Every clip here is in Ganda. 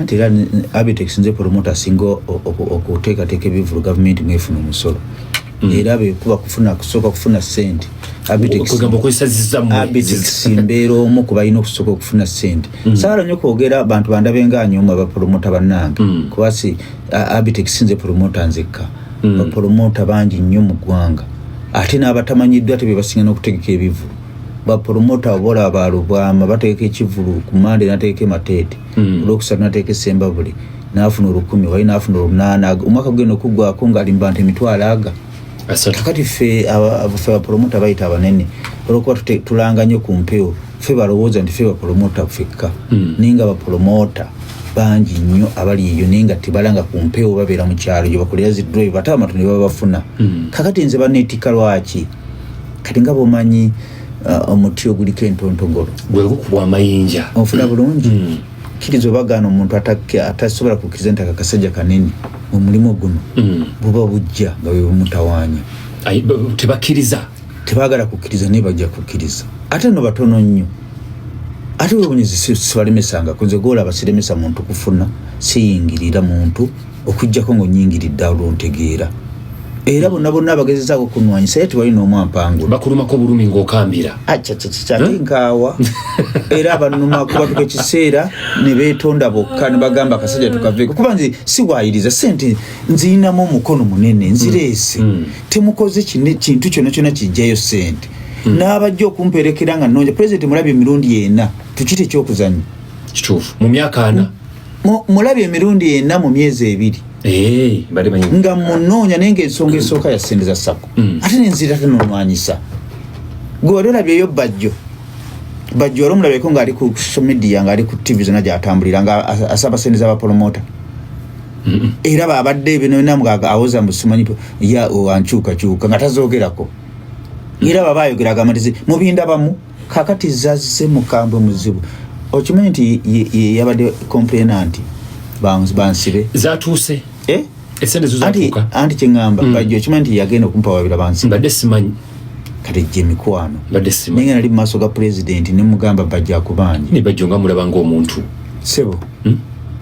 okimanti era Abitex nze promoter singo okuteekateeka ebivulu gavumenti mwefuna omusolo era bekuba kusooka kufuna sente Abitex mbeera omu ku balina okusooka okufuna sente saala nnyo kwogera abantu bandabenga nyooma bapromota bannange kubasi Abitex nze promoter nzekka bapromota bangi nnyo mu ggwanga ate n'abatamanyiddwa ate be basinga n'okutegeka ebivulu bapromota obola abalubwama bateeka ekivulu ku Mande nateeka Mateete olwokusatu nateeka Sembabule n'afuna 10 wali n'afuna 8 omwaka gugenda okuggwako ng'ali mbanta emitwalo aga kakati ffe abapromota bayita abanene olwokuba tulanga nnyo ku mpewo ffe balowooza nti ffe bapromota ffekka ninga bapromota bangi nnyo abali eyo ninga tebalanga ku mpewo babeera mu kyalo gye bakolera zi drive ate amatu ne babafuna kakati nze baneetika lwaki kati nga bomanyi omuti oguliko entontogolo gwe gukubwa amayinja ofuna bulungi kiriza obagaana omuntu atasobola kukkiriza nti akakasajja kanene omulimu guno buba bujja nga bwe bumutawaanya tebaagala kukkiriza naye bajja kukkiriza ate no batono nnyo ate webunyezi sibalemesanga kunze goolaba siremesa muntu kufuna siyingirira muntu okujjako ng'onyingiridde olwontegeera era bonna bagezezaako kunwanyisa ye tebalina omwampangula bakulumako bulumi ng'okambira ate nkaawa era abanumako batuka ekiseera ne beetonda bokka ne bagamba akasajja tukaveeko kuba nze siwaayiriza sente nzirinamu omukono munene nzireese temukoze kintu kyonna kijjayo sente n'abajja okumperekera nga nnonja pulezidenti mulabye emirundi 4 tukite ekyokuzanya kituufu mu myaka 4 mulabye emirundi 4 mu myezi 2 nga munoonya naye ng'ensonga esooka ya ssente za sako ate nenzira tenonwanyisa gwe wali olabyeyo bajjo wali omulabyeko ng'ali ku social media ng'ali ku TV zonna gy'atambulira nga asaba ssente z'abapromota era babadde bino namugaga awoza mbusimanyi ankyukakyuka nga tazoogerako era baba ayogera agamba nti mubinda bamu kakati zazze mukambwe muzibu okimanyi nti yabadde complainant bansibe zatuuse esente zo zatuuka anti kyengamba bajjo okimanyi nti yagenda okumpa wabira bansibe badde simanyi kati gye mikwano badde simanyi ninga nali mu maaso ga president ne mugamba bajja akubanje ne bajjo nga mulaba ng'omuntu sebo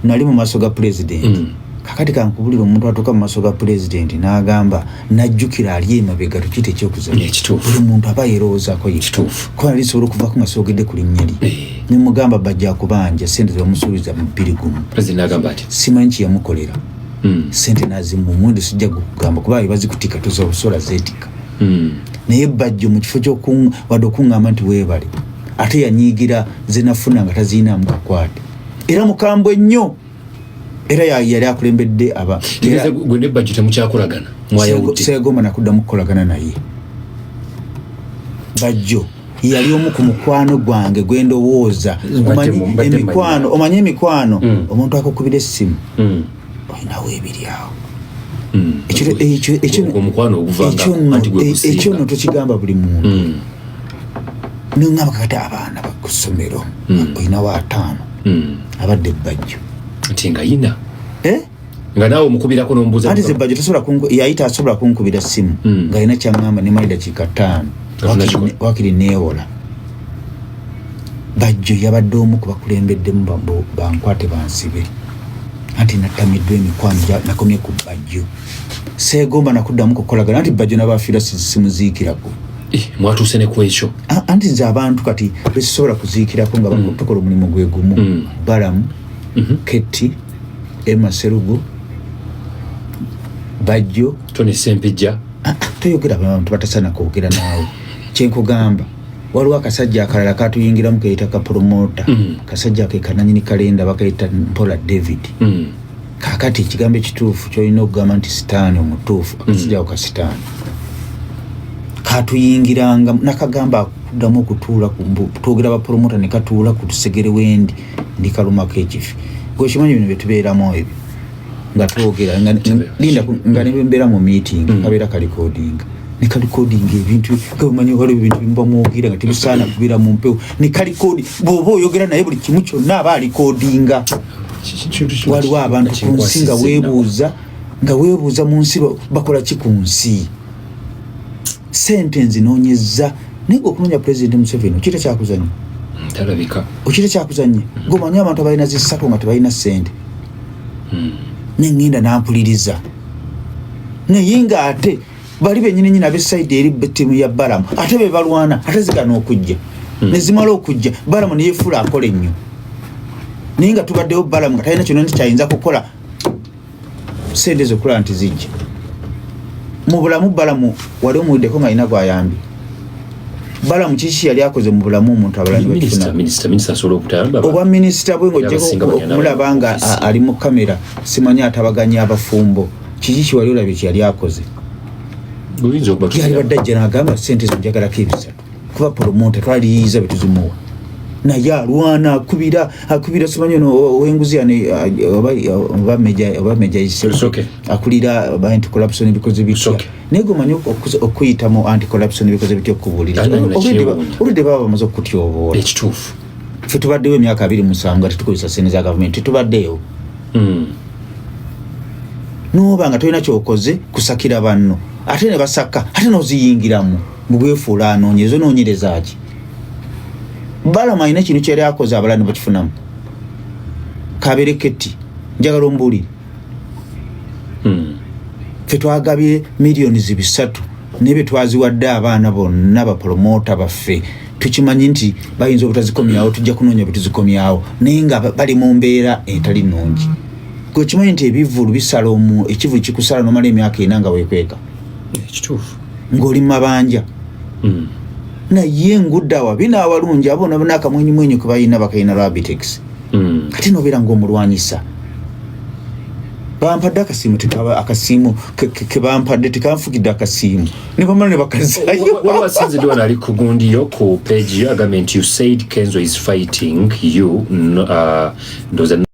nali mu maaso ga president kakati kankubulira omuntu atuuka mu maaso ga president n'agamba najjukira ali emabega tukite ekyokuzanya buli muntu aba yerowoozaako kituufu kuba nali sobola okuvaako nga soogedde ku linnya lye ne mugamba bajja akubanja sente zebamusuubiza mu 2 president n'agamba ati simanyi kiyamukolera sente nazimu omundi sijja kugamba kuba bazikutika toza obusola zeetika naye bajjo mu kifo wadde okuŋŋamba nti weebale ate yanyiigira zenafuna nga taziinaamu kakwate era mukambwe nnyo era yali akulembedde gwe ne bajjo temukyakolagana seegomba nakuddamu kukolagana naye bajjo yali omu ku mukwano gwange gwendowooza omanyi emikwano omuntu akukubira essimu olinawo ebiri awo ekyo no tokigamba buli muntu nongamba kakati abaana ku ssomero olinawo 5 abadde bajjo nti nga yina nga naawe omukubirako n'omubuuza anti zebajjo yayita asobola kunkubira ssimu ng'alina kyaŋŋamba ne malida dakiika 5 wakiri neewola bajjo yabadde omu ku bakulembeddemu bankwate bansibe anti natamiddwa emikwano nakomye ku bajjo seegomba nakuddamu kukolagana anti bajjo n'abafiira simuziikirako mwatuuse ne ku ekyo anti nze abantu kati besobola kuziikirako nga tukola omulimu gwe gumu balamu Keti Emma Serugu bajjo Tony Sempijja toyogera abantu batasana kwogera naawe kyenkugamba waliwo akasajja akalala katuyingiramu kayita kapromota kasajja ke kananyini kalenda bakayita Mpola David kakati ekigambo ekituufu kyolina okugamba nti sitaani omutuufu akasajja ako kasitaani katuyingiranga nakagamba akuddamu okutuula twogera bapromota ne katuula ku tusegere wendi ndi kalumako ekifi gwekimanyi bino byetubeeramu ebyo nga twogera linda nga nebembeera mu meeting kabeera kalikodinga ne kalikodinga ebintu gamanyi waliwo ebintu bimuba mwogera nga tebisaana kubeera mu mpewo ne kalikodi bw'oba oyogera naye buli kimu kyonna aba alikodinga waliwo abantu ku nsi nga weebuuza mu nsi bakola ki ku nsi sente nzinoonyeza naye okunoonya President Museveni okita kyakuzanya talabika okita kyakuzanya gomanya abantu abalina zisatu nga tebalina sente nengenda nampuliriza naye nga ate bali benyini nyina beside eri timu ya Balamu ate be balwana ate zigana okujja nezimala okujja Balamu ne yefula akola ennyo naye nga tubaddewo Balamu nga talina kino kyayinza kukola sente zokola nti zijja mu bulamu Balamu wali omuwuddeko nga alina gwayambi Balamu kiki yali akoze mu bulamu omuntu abalani oba minisita bwe ng'ojjeko okumulaba nga ali mu kamera simanyi atabaganya abafumbo kiki kiwali olabye kyeyali akoze yali badde ajja n'agamba sente zo njagalako ebisatu kuba promota twaliyiiza betuzimuwa naye alwana akubira simanyi owenguzi oba meja akulira anti-corruption ebikoze bitya naye gomanyi okuyita mu anti-corruption ebikoze bitya okubuulira oludde baba bamaze okutyoboola ffe tubaddewo emyaka 27 nga tetukozesa sente za gavumenti tetubaddeyo noba nga tolina kyokoze kusakira banno ate ne basaka ate noziyingiramu mubwefuula anoonyereza onoonyereza ki Balamu alina kintu kyali akoze abalani bakifunamu kabereketi njagala ombuulire ffe twagabye miliyoni 3 nebe twaziwadde abaana bonna bapromota baffe tukimanyi nti bayinza obutazikomyawo tujja kunoonya betuzikomyawo naye nga bali mu mbeera etali nnungi gwe kimanyi nti ebivulu bisala ekivulu kikusala nomala emyaka 4 nga weekweka ekituufu ng'oli mu mabanja naye nguddawa binaawalungi abo nabo n'akamwenyumwenyu ke balina bakalina Rabitex kati nobeera ng'omulwanyisa bampadde akasiimu ke bampadde tekanfugidde akasiimu ne bamala ne bakazaayo wasinze dwana ali ku gundiyo ku page agambye nti you said Kenzo is fighting you ndoza